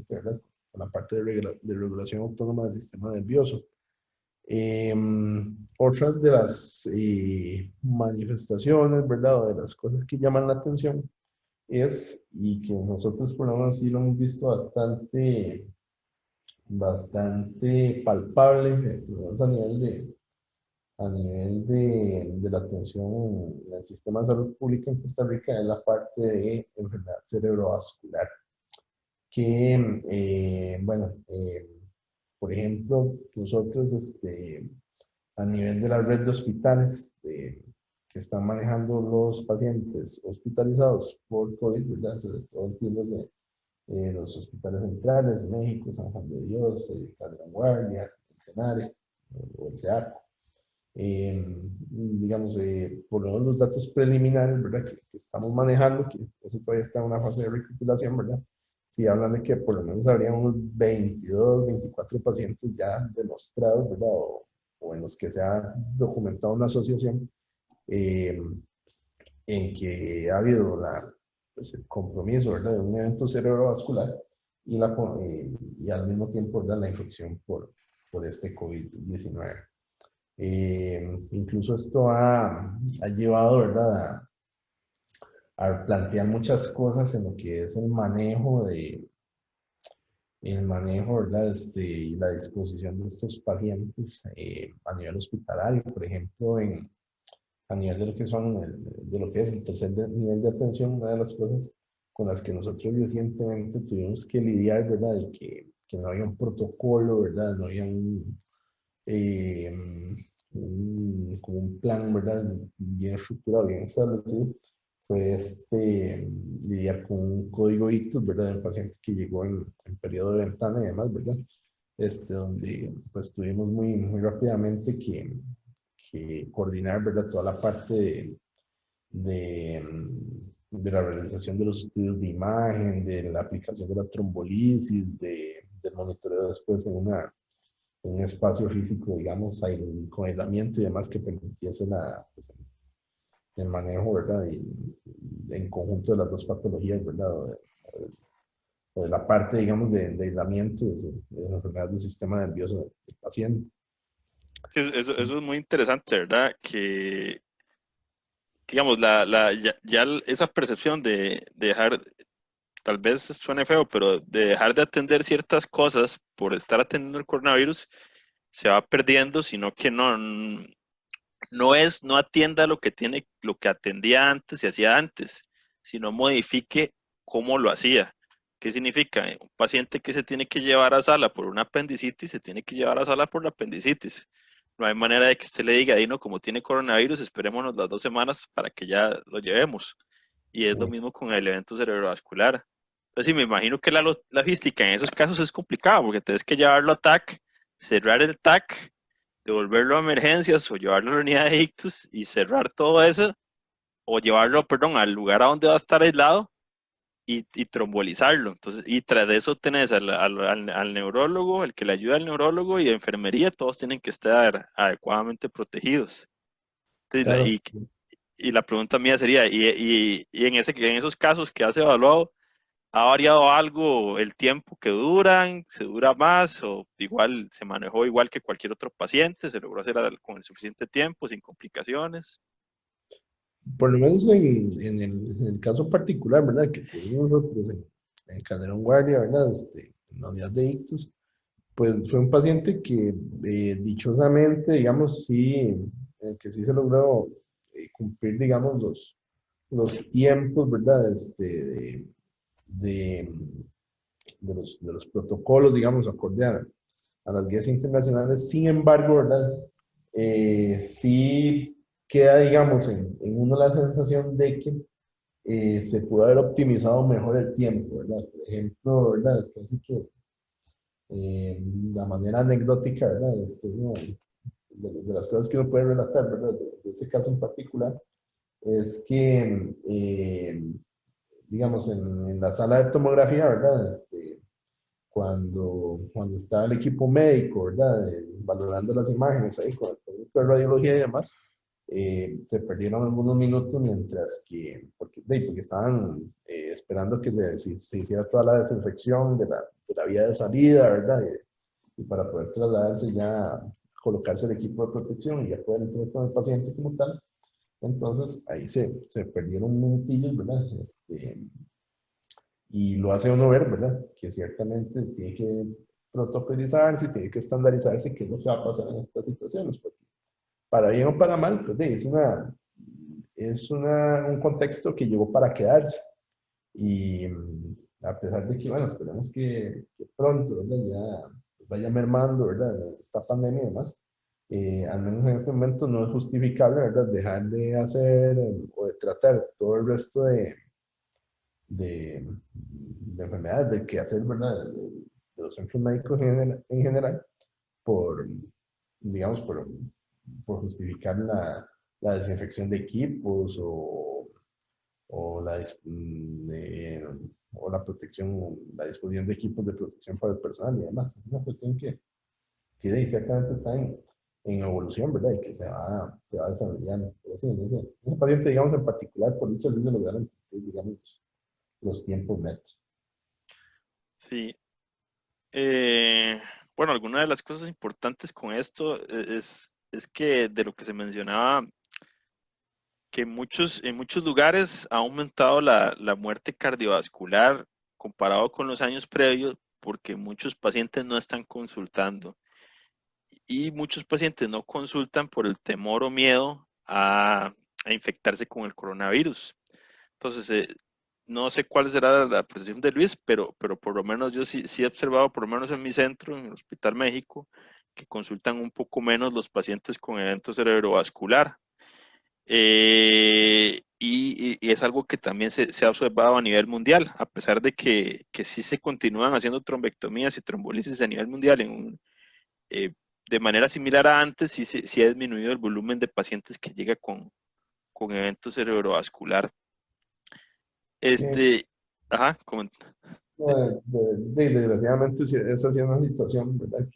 ¿verdad?, con la parte de regulación autónoma del sistema nervioso. Otras de las manifestaciones, ¿verdad?, o de las cosas que llaman la atención es, y que nosotros por lo menos sí lo hemos visto bastante palpable, a nivel de la atención en el sistema de salud pública en Costa Rica, es la parte de enfermedad cerebrovascular, que, bueno, por ejemplo, nosotros a nivel de la red de hospitales que están manejando los pacientes hospitalizados por COVID, ¿verdad?, sobre todo entiéndase los hospitales centrales, México, San Juan de Dios, Calderón Guardia, el Senare o el CEAC. Digamos, por lo menos los datos preliminares, ¿verdad?, que estamos manejando, que eso todavía está en una fase de recapitulación, ¿verdad?, sí hablan de que por lo menos habría unos 22, 24 pacientes ya demostrados, ¿verdad?, o en los que se ha documentado una asociación en que ha habido pues, el compromiso, ¿verdad?, de un evento cerebrovascular y al mismo tiempo, ¿verdad?, la infección por este COVID-19. Incluso esto ha llevado, ¿verdad?, a plantear muchas cosas en lo que es ¿verdad?, y la disposición de estos pacientes a nivel hospitalario, por ejemplo, a nivel de lo que es el tercer nivel de atención. Una de las cosas con las que nosotros recientemente tuvimos que lidiar, ¿verdad?, y que que no había un protocolo, ¿verdad? No había eh, como un plan, ¿verdad? Bien estructurado, bien establecido, fue lidiar con un código ictus, ¿verdad? De un paciente que llegó en periodo de ventana y demás, ¿verdad? Donde pues tuvimos muy rápidamente que coordinar, ¿verdad? Toda la parte de la realización de los estudios de imagen, de la aplicación de la trombolisis, del monitoreo después en un espacio físico, digamos, con aislamiento y demás que permitiese pues, el manejo, ¿verdad? Y, en conjunto de las dos patologías, ¿verdad? O de la parte, digamos, de aislamiento de la enfermedad del sistema nervioso del paciente. Sí, eso es muy interesante, ¿verdad? Que digamos, esa percepción de dejar, tal vez suene feo, pero de dejar de atender ciertas cosas por estar atendiendo el coronavirus se va perdiendo, sino que no atienda lo que tiene, lo que atendía antes y hacía antes, sino modifique cómo lo hacía. ¿Qué significa? Un paciente que se tiene que llevar a sala por una apendicitis, se tiene que llevar a sala por la apendicitis. No hay manera de que usted le diga, no, como tiene coronavirus, esperémonos las 2 semanas para que ya lo llevemos. Y es lo mismo con el evento cerebrovascular. Entonces, sí, me imagino que la logística en esos casos es complicada, porque tienes que llevarlo a TAC, cerrar el TAC, devolverlo a emergencias o llevarlo a la unidad de ictus y cerrar todo eso, o llevarlo, perdón, al lugar a donde va a estar aislado y trombolizarlo. Entonces, y tras de eso tenés al neurólogo, el que le ayuda al neurólogo y a enfermería, todos tienen que estar adecuadamente protegidos. Entonces, Claro. y la pregunta mía sería, y en esos casos que has evaluado, ¿ha variado algo el tiempo que duran? ¿Se dura más? ¿O igual se manejó igual que cualquier otro paciente? ¿Se logró hacer con el suficiente tiempo, sin complicaciones? Por lo menos en el caso particular, ¿verdad? Que tuvimos nosotros en Calderón Guardia, ¿verdad? En la unidad de ictus, pues fue un paciente que dichosamente, digamos, sí, que sí se logró cumplir, digamos, los tiempos, ¿verdad? De, de los protocolos, digamos, acorde a las guías internacionales. Sin embargo, ¿verdad? Sí queda, digamos, en uno la sensación de que se pudo haber optimizado mejor el tiempo, ¿verdad? Por ejemplo, ¿verdad? Casi que la manera anecdótica, ¿verdad? ¿No? De las cosas que uno puede relatar, ¿verdad? De ese caso en particular, es que, digamos, en la sala de tomografía, ¿verdad? Cuando estaba el equipo médico, ¿verdad? Valorando las imágenes ahí con el técnico de radiología y demás, se perdieron algunos minutos mientras que, porque estaban esperando que se hiciera toda la desinfección de la vía de salida, ¿verdad? Y para poder trasladarse ya, colocarse el equipo de protección y ya poder entrar con el paciente como tal. Entonces ahí se perdieron minutillos, ¿verdad? Y lo hace uno ver, ¿verdad? Que ciertamente tiene que protocolizarse, tiene que estandarizarse qué es lo que va a pasar en estas situaciones, porque para bien o para mal, pues un contexto que llegó para quedarse. Y a pesar de que, bueno, esperemos que pronto, ¿verdad? Ya vaya mermando, ¿verdad? Esta pandemia y demás, al menos en este momento no es justificable, ¿verdad? Dejar de hacer o de tratar todo el resto de enfermedades, de qué hacer, ¿verdad? De los centros médicos en general, por, digamos, por justificar la desinfección de equipos o o la protección, la disposición de equipos de protección para el personal y demás. Es una cuestión que ciertamente está en evolución, ¿verdad? Y que se va desarrollando. Pero sí, ese paciente, digamos, en particular, por dicho, lo lograron cumplir, digamos, los tiempos metas. Sí. Bueno, alguna de las cosas importantes con esto es que de lo que se mencionaba, que en muchos lugares ha aumentado la muerte cardiovascular comparado con los años previos porque muchos pacientes no están consultando y muchos pacientes no consultan por el temor o miedo a infectarse con el coronavirus. Entonces, no sé cuál será la percepción de Luis, pero por lo menos yo sí he observado, por lo menos en mi centro, en el Hospital México, que consultan un poco menos los pacientes con evento cerebrovascular. Y es algo que también se ha observado a nivel mundial, a pesar de que sí se continúan haciendo trombectomías y trombolisis a nivel mundial eh, de manera similar a antes, sí ha disminuido el volumen de pacientes que llega con evento cerebrovascular. Sí, Este, ajá, comenta. desgraciadamente sí, esa ha sido una situación, ¿verdad?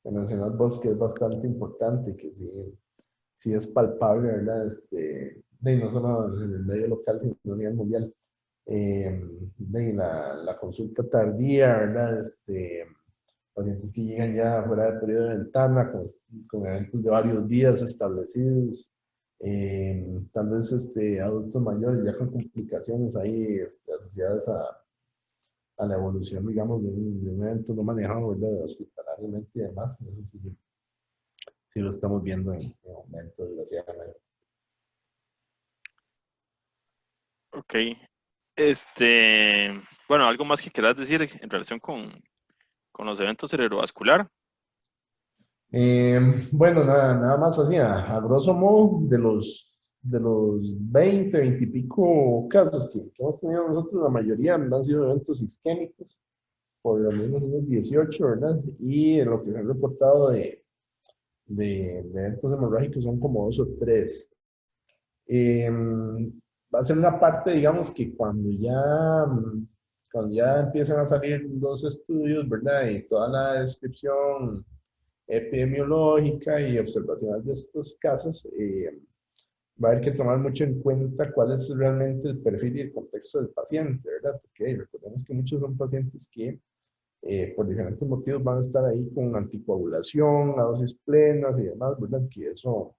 Que mencionas vos que es bastante importante, que sí, sí es palpable, ¿verdad? No solo en el medio local, sino a nivel mundial. La consulta tardía, ¿verdad? Pacientes que llegan ya fuera de periodo de ventana, con eventos de varios días establecidos, tal vez adultos mayores ya con complicaciones ahí asociadas a la evolución, digamos, de un evento no manejado, ¿verdad? Hospitalariamente y demás. Eso sí, sí lo estamos viendo en aumento, desgraciadamente. Ok. Bueno, algo más que quieras decir en relación con los eventos cerebrovascular. Bueno, nada más así, a grosso modo, de los 20 y pico casos que hemos tenido nosotros, la mayoría han sido eventos isquémicos, por lo menos unos 18, ¿verdad? Y lo que se han reportado de eventos hemorrágicos son como dos o tres. Va a ser una parte, digamos, que cuando ya empiezan a salir los estudios, ¿verdad? Y toda la descripción epidemiológica y observacional de estos casos, va a haber que tomar mucho en cuenta cuál es realmente el perfil y el contexto del paciente, ¿verdad? Porque recordemos que muchos son pacientes que por diferentes motivos van a estar ahí con anticoagulación, a dosis plenas y demás, ¿verdad? Que eso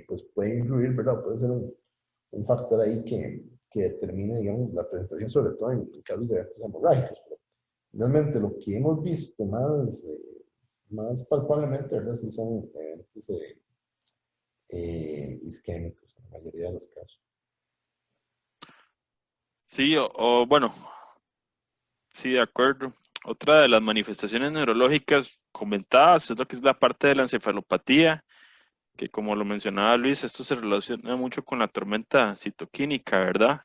pues puede influir, ¿verdad? Puede ser un factor ahí que determine, digamos, la presentación, sobre todo en casos de eventos hemorrágicos. Pero realmente lo que hemos visto más palpablemente, ¿verdad? Sí son eventos isquémicos en la mayoría de los casos. Sí, bueno, sí, de acuerdo. Otra de las manifestaciones neurológicas comentadas es lo que es la parte de la encefalopatía, que como lo mencionaba Luis, esto se relaciona mucho con la tormenta citoquínica, ¿verdad?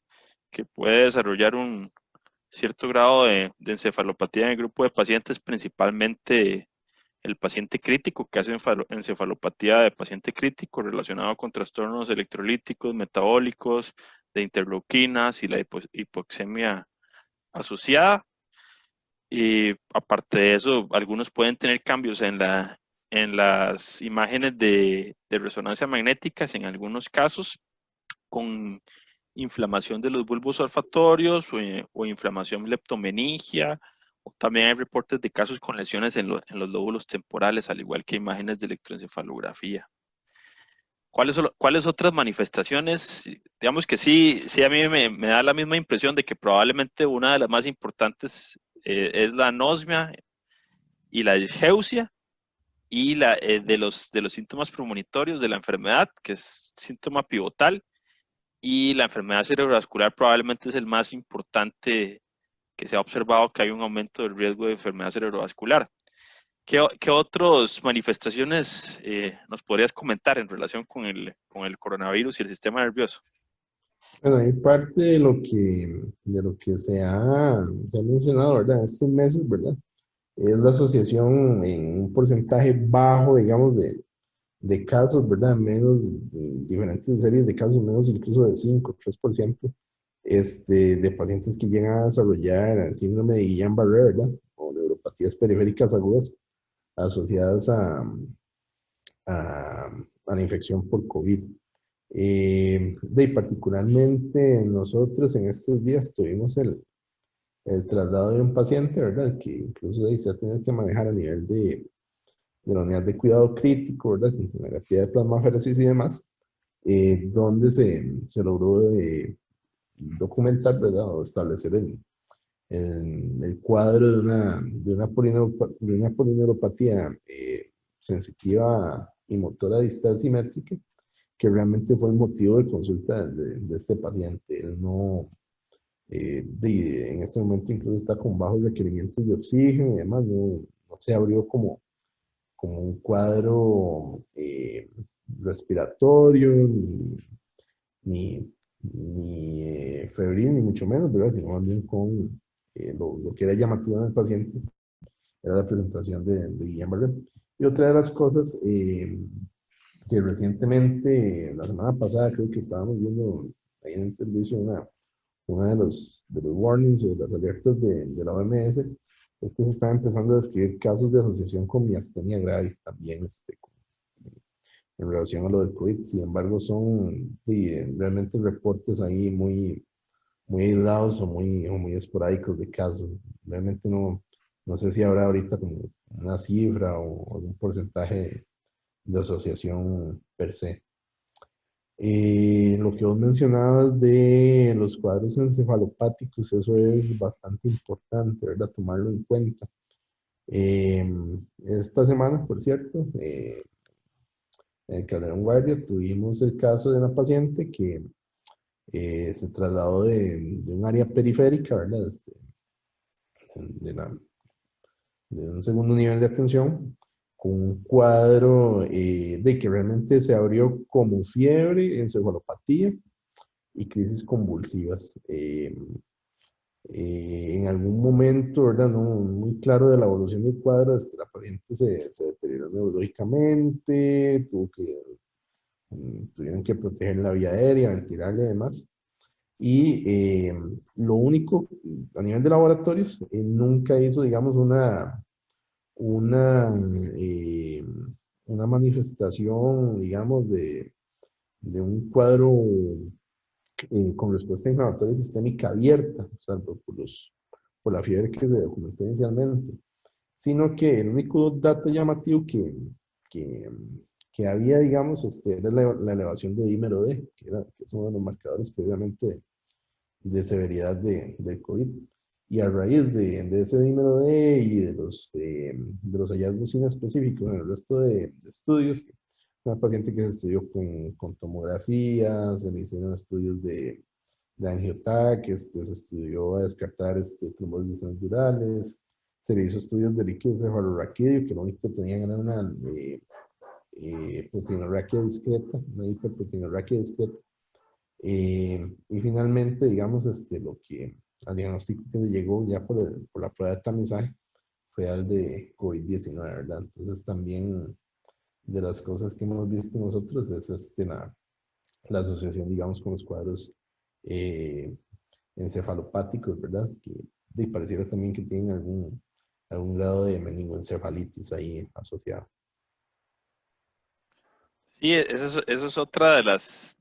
Que puede desarrollar un cierto grado de encefalopatía en el grupo de pacientes, principalmente el paciente crítico, que hace encefalopatía de paciente crítico relacionado con trastornos electrolíticos, metabólicos, de interleuquinas y la hipoxemia asociada. Y aparte de eso, algunos pueden tener cambios en las imágenes de resonancia magnética, en algunos casos, con inflamación de los bulbos olfatorios o inflamación leptomeningia. O también hay reportes de casos con lesiones en los lóbulos temporales, al igual que imágenes de electroencefalografía. ¿Cuáles otras manifestaciones? Digamos que sí a mí me da la misma impresión de que probablemente una de las más importantes es la anosmia y la disgeusia y de los síntomas premonitorios de la enfermedad, que es síntoma pivotal, y la enfermedad cerebrovascular probablemente es el más importante que se ha observado que hay un aumento del riesgo de enfermedad cerebrovascular. ¿Qué otras manifestaciones nos podrías comentar en relación con el coronavirus y el sistema nervioso? Bueno, hay parte de lo que se ha mencionado, ¿verdad? Estos meses, ¿verdad? Es la asociación en un porcentaje bajo, digamos, de casos, ¿verdad? Menos, diferentes series de casos, menos incluso de 5 3%, de pacientes que llegan a desarrollar síndrome de Guillain-Barré, ¿verdad? O neuropatías periféricas agudas asociadas a la infección por COVID. Particularmente nosotros en estos días tuvimos el traslado de un paciente, ¿verdad? Que incluso ahí se ha tenido que manejar a nivel de la unidad de cuidado crítico, ¿verdad? Con tomografía de plasmaféresis y demás, donde se logró documentar, ¿verdad? O establecer el cuadro de una polineuropatía sensitiva y motora distal simétrica, que realmente fue el motivo de consulta de este paciente. Él en este momento incluso está con bajos requerimientos de oxígeno y demás, no se abrió como un cuadro respiratorio, ni febril, ni mucho menos, ¿verdad? Sino más bien con lo que era llamativo en el paciente, era la presentación de Guillain-Barré. Y otra de las cosas que recientemente, la semana pasada, creo que estábamos viendo ahí en el servicio una de los warnings o de las alertas de la OMS, es que se están empezando a describir casos de asociación con miastenia gravis también en relación a lo del COVID. Sin embargo, son realmente reportes ahí muy aislados o muy esporádicos de casos. Realmente no sé si habrá ahorita como una cifra o algún porcentaje de asociación per se. Lo que vos mencionabas de los cuadros encefalopáticos, eso es bastante importante, ¿verdad? Tomarlo en cuenta. Esta semana, por cierto, en el Calderón Guardia tuvimos el caso de una paciente que se trasladó de un área periférica, ¿verdad? De, la- de un segundo nivel de atención, con un cuadro de que realmente se abrió como fiebre, encefalopatía y crisis convulsivas. En algún momento, ¿verdad? No muy claro de la evolución del cuadro, la paciente se deterioró neurológicamente, tuvieron que proteger la vía aérea, ventilarle y demás. Y lo único, a nivel de laboratorios, nunca hizo, digamos, una, eh, una manifestación, digamos, de un cuadro con respuesta inflamatoria sistémica abierta, salvo por la fiebre que se documentó inicialmente, sino que el único dato llamativo que, que había, digamos, era la elevación de dímero D, que es uno de los marcadores precisamente de severidad del COVID. Y a raíz de ese dímero D y de los hallazgos inespecíficos en el resto de estudios, una paciente que se estudió con tomografía, se le hicieron estudios de angiotac, se estudió a descartar trombosis naturales, se le hizo estudios de líquido cefalorraquídeo, que lo único que tenían era una proteinorraquia discreta, una hiperproteinorraquia discreta. Y finalmente, digamos, al diagnóstico que se llegó ya por la prueba de tamizaje fue al de COVID-19, ¿verdad? Entonces también de las cosas que hemos visto nosotros es la asociación, digamos, con los cuadros eh, encefalopáticos, ¿verdad? Que pareciera también que tienen algún grado de meningoencefalitis ahí asociado. Sí, eso es otra de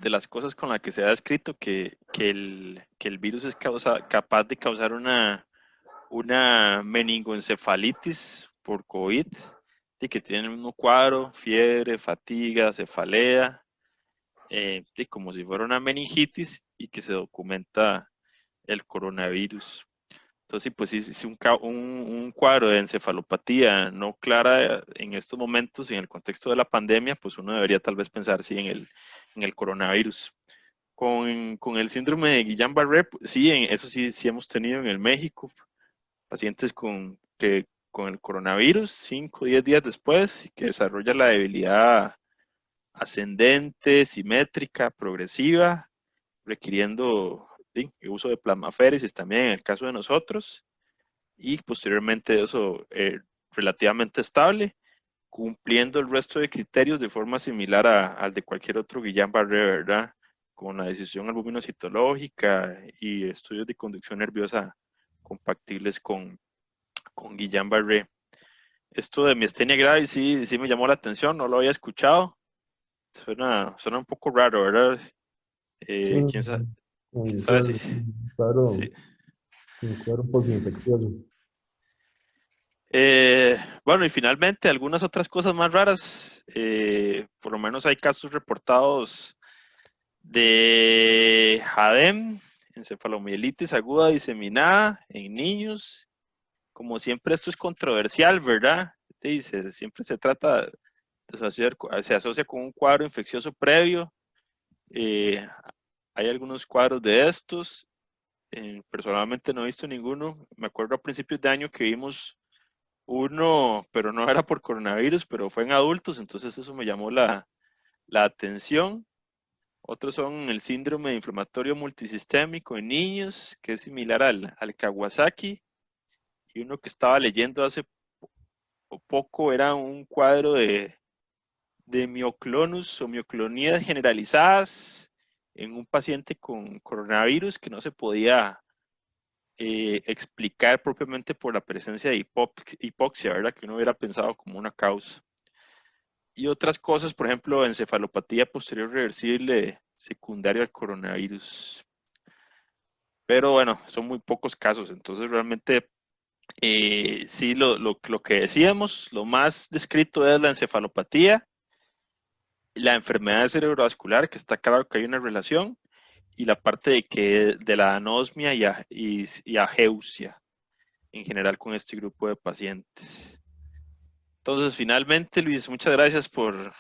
las cosas con las que se ha descrito, que el virus es capaz de causar una meningoencefalitis por COVID, y que tiene el mismo cuadro, fiebre, fatiga, cefalea, como si fuera una meningitis, y que se documenta el coronavirus. Entonces, pues sí, un cuadro de encefalopatía no clara en estos momentos, en el contexto de la pandemia, pues uno debería tal vez pensar sí, en el coronavirus. Con el síndrome de Guillain-Barré, pues, sí, eso sí hemos tenido en el México, pacientes con el coronavirus, 5 o 10 días después, que desarrolla la debilidad ascendente, simétrica, progresiva, requiriendo uso de plasmaféresis también en el caso de nosotros, y posteriormente eso relativamente estable, cumpliendo el resto de criterios de forma similar al de cualquier otro Guillain-Barré, ¿verdad? Con la decisión albuminocitológica y estudios de conducción nerviosa compatibles con Guillain-Barré. Esto de miastenia gravis sí me llamó la atención, no lo había escuchado. Suena un poco raro, ¿verdad? Sí, ¿Quién sabe? como ¿Quién dice sabe si? Sí. un cuadro posinfeccioso. Bueno, y finalmente algunas otras cosas más raras. Por lo menos hay casos reportados de JADEM, encefalomielitis aguda diseminada en niños. Como siempre, esto es controversial, ¿verdad? Dice, siempre se trata de se asocia con un cuadro infeccioso previo. Eh, Hay algunos cuadros de estos. Personalmente no he visto ninguno. Me acuerdo a principios de año que vimos uno, pero no era por coronavirus, pero fue en adultos, entonces eso me llamó la atención. Otros son el síndrome inflamatorio multisistémico en niños, que es similar al Kawasaki. Y uno que estaba leyendo hace poco era un cuadro de mioclonus o mioclonías generalizadas en un paciente con coronavirus que no se podía explicar propiamente por la presencia de hipoxia, ¿verdad? Que uno hubiera pensado como una causa. Y otras cosas, por ejemplo, encefalopatía posterior reversible secundaria al coronavirus. Pero bueno, son muy pocos casos, entonces realmente sí, lo que decíamos, lo más descrito es la encefalopatía, la enfermedad cerebrovascular, que está claro que hay una relación, y la parte de la anosmia y ageusia en general con este grupo de pacientes. Entonces, finalmente, Luis, muchas gracias por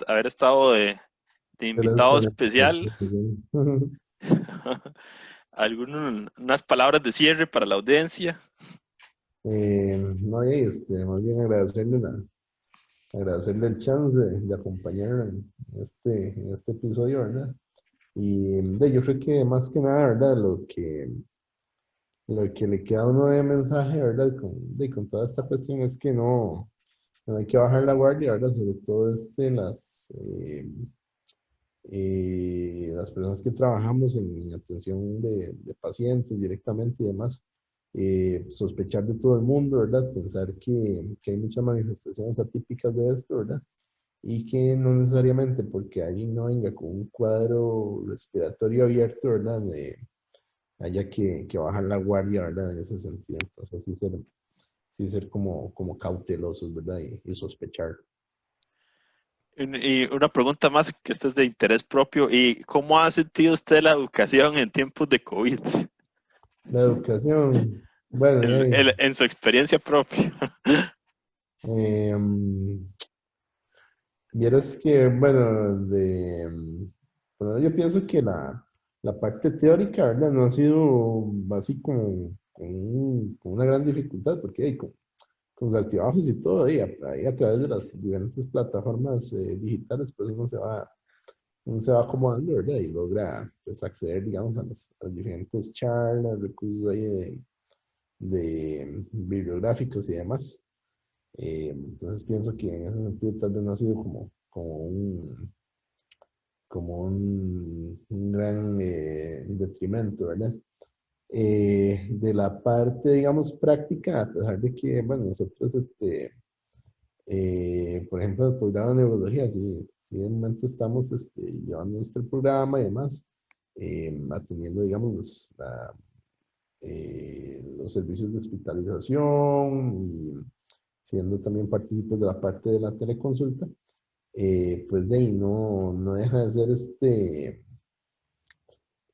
haber estado de invitado Gracias especial. Algunas palabras de cierre para la audiencia. No, más bien agradecerle el chance de acompañarnos en este episodio, ¿verdad? Y yo creo que más que nada, ¿verdad? Lo que le queda a uno de mensaje, ¿verdad? Con toda esta cuestión es que no hay que bajar la guardia, ¿verdad? Sobre todo las personas que trabajamos en atención de pacientes directamente y demás, sospechar de todo el mundo, ¿verdad? Pensar que hay muchas manifestaciones atípicas de esto, ¿verdad? Y que no necesariamente porque alguien no venga con un cuadro respiratorio abierto, ¿verdad? Haya que bajar la guardia, ¿verdad? En ese sentido. Entonces, sí ser como cautelosos, ¿verdad? Y sospechar. Y una pregunta más, que esta es de interés propio. ¿Y cómo ha sentido usted la educación en tiempos de COVID? La educación, bueno, En su experiencia propia. em, vieras que, bueno, bueno, yo pienso que la parte teórica, ¿verdad? No ha sido así con una gran dificultad, porque con los altibajos y todo, ahí a través de las diferentes plataformas digitales, pues uno se va acomodando, ¿verdad? Y logra, pues, acceder, digamos, a las diferentes charlas, recursos ahí de bibliográficos y demás. Entonces pienso que en ese sentido tal vez no ha sido como un gran detrimento, ¿verdad? De la parte, digamos, práctica, a pesar de que, bueno, nosotros, por ejemplo, el programa de neurología, sí, de momento estamos llevando nuestro programa y demás, atendiendo, digamos, los servicios de hospitalización y siendo también partícipes de la parte de la teleconsulta, pues de ahí no deja de ser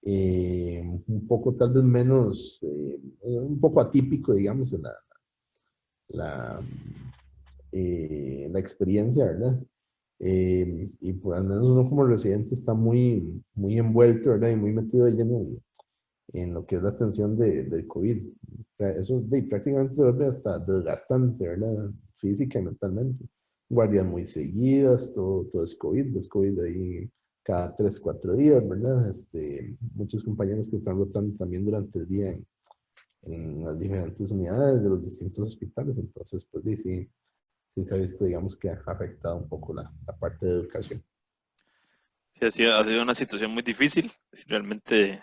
un poco tal vez menos, un poco atípico, digamos, en la, la experiencia, ¿verdad? Y por al menos uno como residente está muy, muy envuelto, ¿verdad? Y muy metido de lleno en lo que es la atención del COVID. Eso prácticamente se vuelve hasta desgastante, ¿verdad? Física y mentalmente. Guardias muy seguidas, todo es COVID ahí cada 3 4 días, ¿verdad? Muchos compañeros que están rotando también durante el día en las diferentes unidades de los distintos hospitales, entonces, pues sí se ha visto, digamos, que ha afectado un poco la parte de educación. Sí, ha sido una situación muy difícil. Realmente,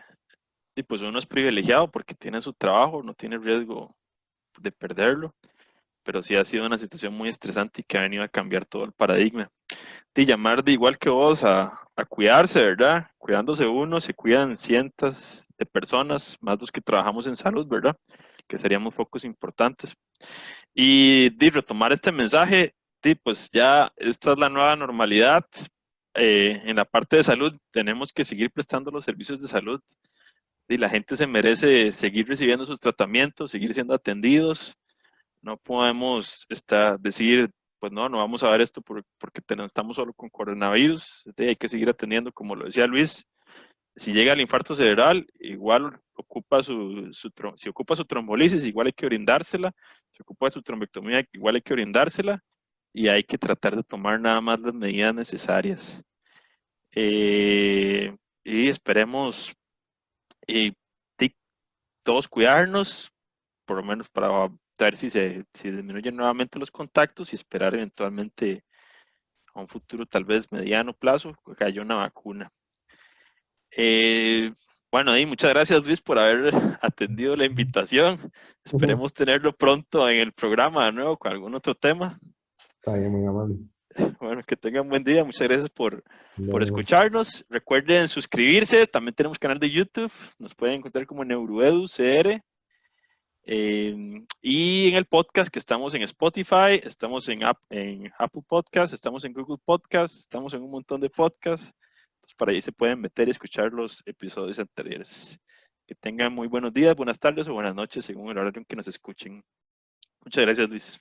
y pues uno es privilegiado porque tiene su trabajo, no tiene riesgo de perderlo, pero sí ha sido una situación muy estresante y que ha venido a cambiar todo el paradigma. De llamar de igual que vos a cuidarse, ¿verdad? Cuidándose uno, se cuidan cientos de personas, más los que trabajamos en salud, ¿verdad? Que seríamos focos importantes. Y de retomar este mensaje, pues ya esta es la nueva normalidad. En la parte de salud tenemos que seguir prestando los servicios de salud y la gente se merece seguir recibiendo sus tratamientos, seguir siendo atendidos. No podemos decir, pues no vamos a ver esto porque estamos solo con coronavirus. Hay que seguir atendiendo, como lo decía Luis, si llega el infarto cerebral, igual ocupa si ocupa su trombolisis, igual hay que brindársela. Si ocupa su trombectomía, igual hay que brindársela. Y hay que tratar de tomar nada más las medidas necesarias. Y esperemos todos cuidarnos, por lo menos para ver si disminuyen nuevamente los contactos y esperar eventualmente a un futuro tal vez mediano plazo que haya una vacuna. Bueno, y muchas gracias Luis por haber atendido la invitación. Esperemos tenerlo pronto en el programa de nuevo con algún otro tema. Está bien, muy amable. Bueno, que tengan buen día. Muchas gracias por Luego. escucharnos. Recuerden suscribirse. También tenemos canal de YouTube. Nos pueden encontrar como NeuroEduCR. Y en el podcast que estamos en Spotify, estamos en Apple Podcast, estamos en Google Podcast, estamos en un montón de podcasts. Entonces, para ahí se pueden meter y escuchar los episodios anteriores. Que tengan muy buenos días, buenas tardes o buenas noches, según el horario en que nos escuchen. Muchas gracias, Luis.